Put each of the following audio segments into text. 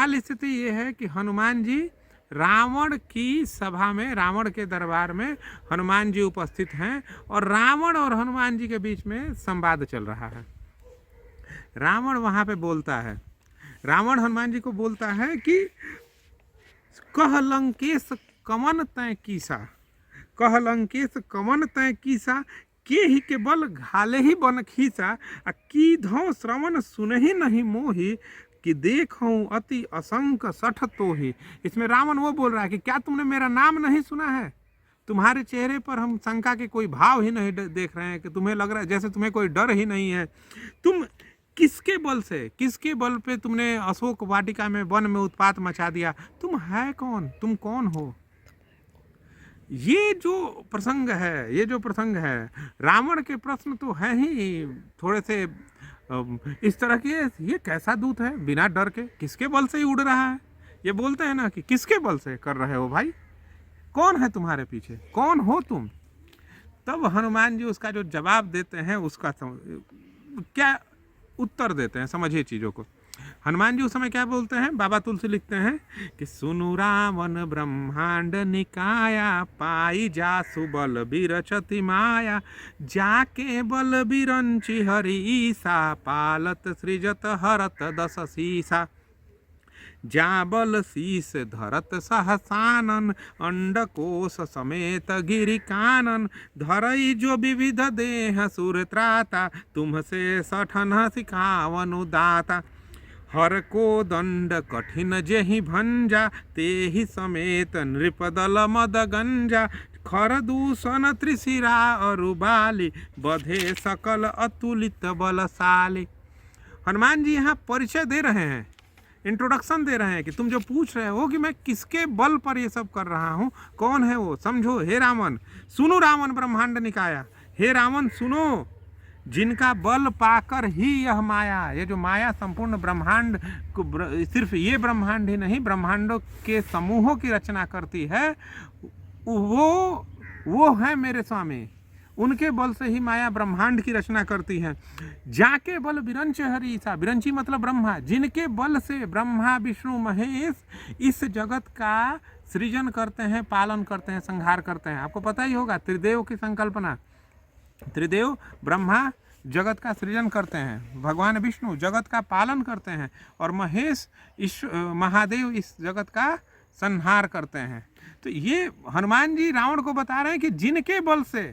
हाल स्थिति ये है कि हनुमान जी रावण की सभा में, रावण के दरबार में हनुमान जी उपस्थित हैं और रावण और हनुमान जी के बीच में संवाद चल रहा है। रावण वहाँ पे बोलता है, रावण हनुमान जी को बोलता है कि कह लंकेश कमन तय कीसा, कह लंकेश कमन तय कीसा, के ही के बल घाले ही बन खीसा, की धौ श्रवण सुनहि नहीं मोही, कि देखूं अति असंक सठ तो ही। इसमें रावण वो बोल रहा है कि क्या तुमने मेरा नाम नहीं सुना है? तुम्हारे चेहरे पर हम शंका के कोई भाव ही नहीं देख रहे हैं, कि तुम्हें लग रहा है जैसे तुम्हें कोई डर ही नहीं है। तुम किसके बल से, किसके बल पे तुमने अशोक वाटिका में, वन में उत्पात मचा दिया? तुम है कौन? तुम कौन हो? ये जो प्रसंग है, ये जो प्रसंग है, रावण के प्रश्न तो हैं ही थोड़े से इस तरह के, ये कैसा दूत है बिना डर के, किसके बल से ही उड़ रहा है? ये बोलते हैं ना कि किसके बल से कर रहे हो भाई, कौन है तुम्हारे पीछे, कौन हो तुम? तब हनुमान जी उसका जो जवाब देते हैं, उसका क्या उत्तर देते हैं, समझिए चीज़ों को। हनुमान जी उस समय क्या बोलते हैं? बाबा तुलसी लिखते हैं कि सुनु रावण ब्रह्मांड निकाया, पाई जा सुबल बिरचति माया, जाके बल बिरंचि हरि ईसा, पालत सृजत हरत दस शीसा, जा बल शीस धरत सहसानन, अंडकोश समेत गिरि कानन, धरई जो विविध देह सुर त्राता, तुमसे सठन सिखावनु दाता, हर को दंड कठिन जेहि भंजा, तेहि समेत नृपदल मद गंजा, खर दूषण त्रिशिरा अरुबाली, बधे सकल अतुलित बलशाली। हनुमान जी यहाँ परिचय दे रहे हैं, इंट्रोडक्शन दे रहे हैं कि तुम जो पूछ रहे हो कि मैं किसके बल पर ये सब कर रहा हूँ, कौन है वो, समझो। हे रावण, सुनो रावण ब्रह्मांड निकाया, हे रावण सुनो, जिनका बल पाकर ही यह माया, ये जो माया संपूर्ण ब्रह्मांड को, सिर्फ ये ब्रह्मांड ही नहीं, ब्रह्मांडों के समूहों की रचना करती है, वो है मेरे स्वामी, उनके बल से ही माया ब्रह्मांड की रचना करती है। जाके बल बिरंच हरीसा, बिरंची मतलब ब्रह्मा, जिनके बल से ब्रह्मा विष्णु महेश इस जगत का सृजन करते हैं, पालन करते हैं, संहार करते हैं। आपको पता ही होगा त्रिदेव की संकल्पना, त्रिदेव ब्रह्मा जगत का सृजन करते हैं, भगवान विष्णु जगत का पालन करते हैं, और महेश महादेव इस जगत का संहार करते हैं। तो ये हनुमान जी रावण को बता रहे हैं कि जिनके बल से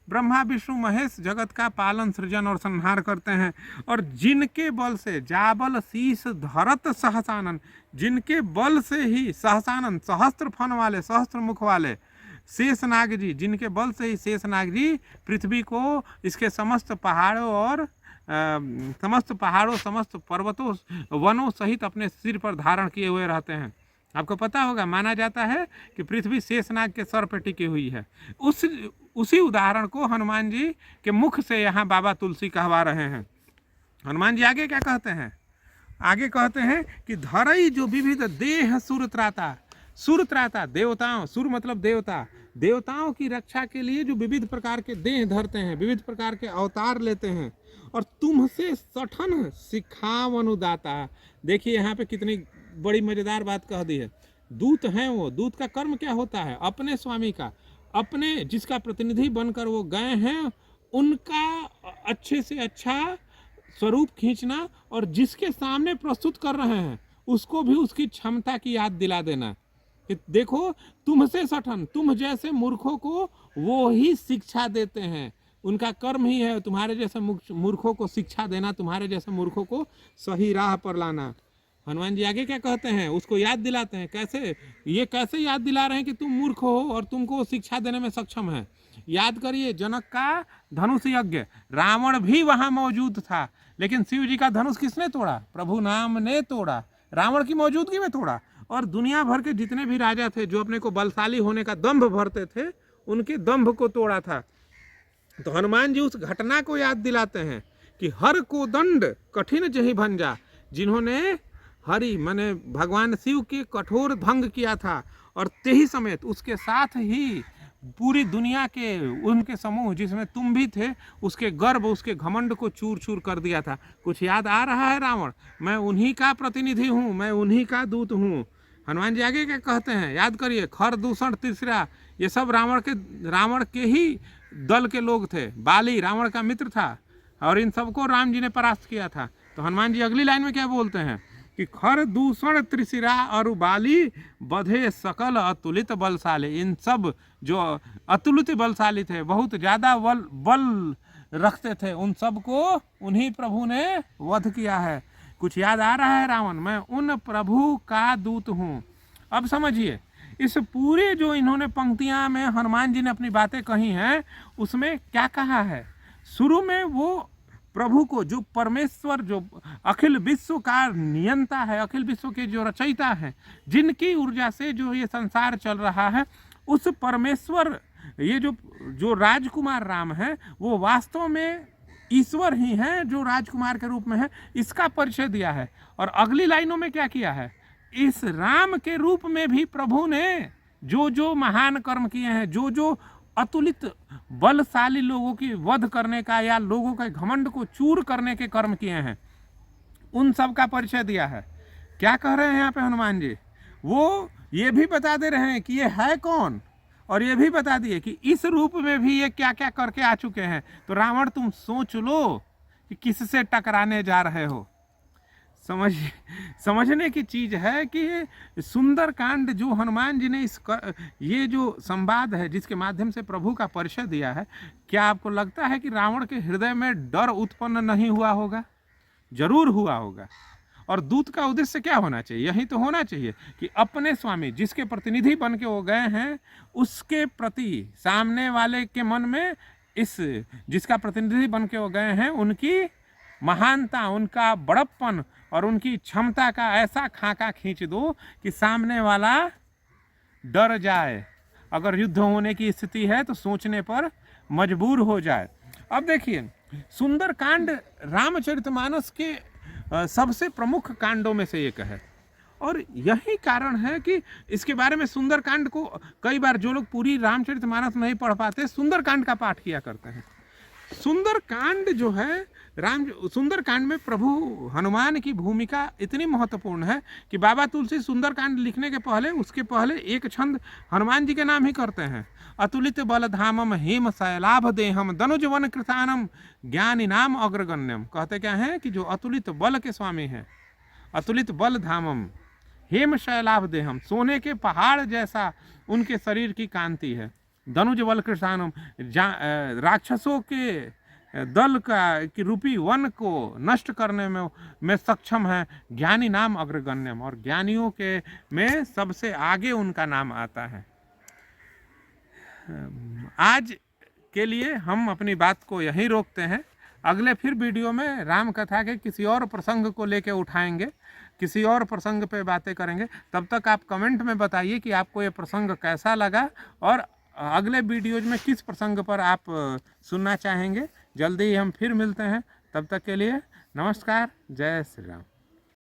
ब्रह्मा विष्णु महेश जगत का पालन सृजन और संहार करते हैं, और जिनके बल से जाबल शीस धरत सहसानन, जिनके बल से ही सहसानन, सहस्त्र फन वाले, सहस्त्र मुख वाले शेषनाग जी, जिनके बल से ही शेषनाग जी पृथ्वी को, इसके समस्त पहाड़ों और समस्त पर्वतों वनों सहित अपने सिर पर धारण किए हुए रहते हैं। आपको पता होगा, माना जाता है कि पृथ्वी शेषनाग के सर पर टिकी हुई है। उसी उदाहरण को हनुमान जी के मुख से यहाँ बाबा तुलसी कहवा रहे हैं। हनुमान जी आगे क्या कहते हैं? आगे कहते हैं कि धरई जो विविध देह सुर त्राता, सुर त्राता देवताओं, सुर मतलब देवता, देवताओं की रक्षा के लिए जो विविध प्रकार के देह धरते हैं, विविध प्रकार के अवतार लेते हैं, और तुमसे सठन सिखावनुदाता। देखिए यहाँ पे कितनी बड़ी मजेदार बात कह दी है। दूत हैं वो, दूत का कर्म क्या होता है? अपने स्वामी का, अपने जिसका प्रतिनिधि बनकर वो गए हैं, उनका अच्छे से अच्छा स्वरूप खींचना, और जिसके सामने प्रस्तुत कर रहे हैं उसको भी उसकी क्षमता की याद दिला देना कि देखो तुमसे सठन, तुम जैसे मूर्खों को वो ही शिक्षा देते हैं, उनका कर्म ही है तुम्हारे जैसे मूर्खों को शिक्षा देना, तुम्हारे जैसे मूर्खों को सही राह पर लाना। हनुमान जी आगे क्या कहते हैं? उसको याद दिलाते हैं। कैसे? ये कैसे याद दिला रहे हैं कि तुम मूर्ख हो और तुमको शिक्षा देने में सक्षम है। याद करिए, जनक का धनुष यज्ञ, रावण भी वहां मौजूद था, लेकिन शिव जी का धनुष किसने तोड़ा? प्रभु नाम ने तोड़ा, रावण की मौजूदगी में तोड़ा। और दुनिया भर के जितने भी राजा थे जो अपने को बलशाली होने का दंभ भरते थे, उनके दंभ को तोड़ा था। तो हनुमान जी उस घटना को याद दिलाते हैं कि हर को दंड कठिन जही भंजा, जिन्होंने हरि माने भगवान शिव के कठोर भंग किया था, और तेही समेत उसके साथ ही पूरी दुनिया के उनके समूह जिसमें तुम भी थे, उसके गर्व, उसके घमंड को चूर चूर कर दिया था। कुछ याद आ रहा है रावण? मैं उन्हीं का प्रतिनिधि हूँ, मैं उन्हीं का दूत हूँ। हनुमान जी आगे क्या कहते हैं, याद करिए, खर दूषण तीसरा, ये सब रावण के ही दल के लोग थे। बाली रावण का मित्र था और इन सबको राम जी ने परास्त किया था। तो हनुमान जी अगली लाइन में क्या बोलते हैं कि खर दूषण त्रिशिरा और बाली बधे सकल अतुलित बलशाली। इन सब जो अतुलित बलशाली थे, बहुत ज़्यादा बल रखते थे, उन सबको उन्हीं प्रभु ने वध किया है। कुछ याद आ रहा है रावण? मैं उन प्रभु का दूत हूँ। अब समझिए, इस पूरे जो इन्होंने पंक्तियाँ में हनुमान जी ने अपनी बातें कही हैं, उसमें क्या कहा है? शुरू में वो प्रभु को, जो परमेश्वर, जो अखिल विश्व का नियंता है, अखिल विश्व के जो रचयिता है, जिनकी ऊर्जा से जो ये संसार चल रहा है, उस परमेश्वर, ये जो राजकुमार राम है, वो वास्तव में ईश्वर ही हैं जो राजकुमार के रूप में है, इसका परिचय दिया है। और अगली लाइनों में क्या किया है? इस राम के रूप में भी प्रभु ने जो जो महान कर्म किए हैं, जो जो अतुलित बलशाली लोगों की वध करने का या लोगों के घमंड को चूर करने के कर्म किए हैं, उन सब का परिचय दिया है। क्या कह रहे हैं यहाँ पे हनुमान जी? वो ये भी बता दे रहे हैं कि ये है कौन, और ये भी बता दिए कि इस रूप में भी ये क्या क्या करके आ चुके हैं। तो रावण, तुम सोच लो कि किससे टकराने जा रहे हो। समझने की चीज़ है कि सुंदर कांड जो हनुमान जी ने ये जो संवाद है जिसके माध्यम से प्रभु का परिचय दिया है, क्या आपको लगता है कि रावण के हृदय में डर उत्पन्न नहीं हुआ होगा? जरूर हुआ होगा। और दूत का उद्देश्य क्या होना चाहिए? यही तो होना चाहिए कि अपने स्वामी, जिसके प्रतिनिधि बन के वो गए हैं, उसके प्रति सामने वाले के मन में जिसका प्रतिनिधि बन के वो गए हैं, उनकी महानता, उनका बड़प्पन और उनकी क्षमता का ऐसा खाका खींच दो कि सामने वाला डर जाए। अगर युद्ध होने की स्थिति है तो सोचने पर मजबूर हो जाए। अब देखिए, सुंदरकांड रामचरितमानस के सबसे प्रमुख कांडों में से एक है, और यही कारण है कि इसके बारे में सुंदरकांड को कई बार जो लोग पूरी रामचरितमानस नहीं पढ़ पाते, सुंदरकांड का पाठ किया करते हैं। सुंदरकांड जो है, सुंदरकांड में प्रभु हनुमान की भूमिका इतनी महत्वपूर्ण है कि बाबा तुलसी सुंदरकांड लिखने के पहले, उसके पहले एक छंद हनुमान जी के नाम ही करते हैं। अतुलित बलधामम हेम शैलाभ देहम दनुज वन कृतानम ज्ञानी नाम अग्रगण्यम। कहते क्या हैं कि जो अतुलित बल के स्वामी हैं, अतुलित बल धामम हेम शैलाभ देहम, सोने के पहाड़ जैसा उनके शरीर की कांति है। धनुज बल कृष्णानम, राक्षसों के दल की रूपी वन को नष्ट करने में सक्षम है। ज्ञानी नाम अग्रगण्यम, और ज्ञानियों के में सबसे आगे उनका नाम आता है। आज के लिए हम अपनी बात को यहीं रोकते हैं। अगले फिर वीडियो में राम कथा के किसी और प्रसंग को लेकर उठाएंगे, किसी और प्रसंग पे बातें करेंगे। तब तक आप कमेंट में बताइए कि आपको ये प्रसंग कैसा लगा और अगले वीडियोज में किस प्रसंग पर आप सुनना चाहेंगे। जल्दी ही हम फिर मिलते हैं, तब तक के लिए नमस्कार, जय श्री राम।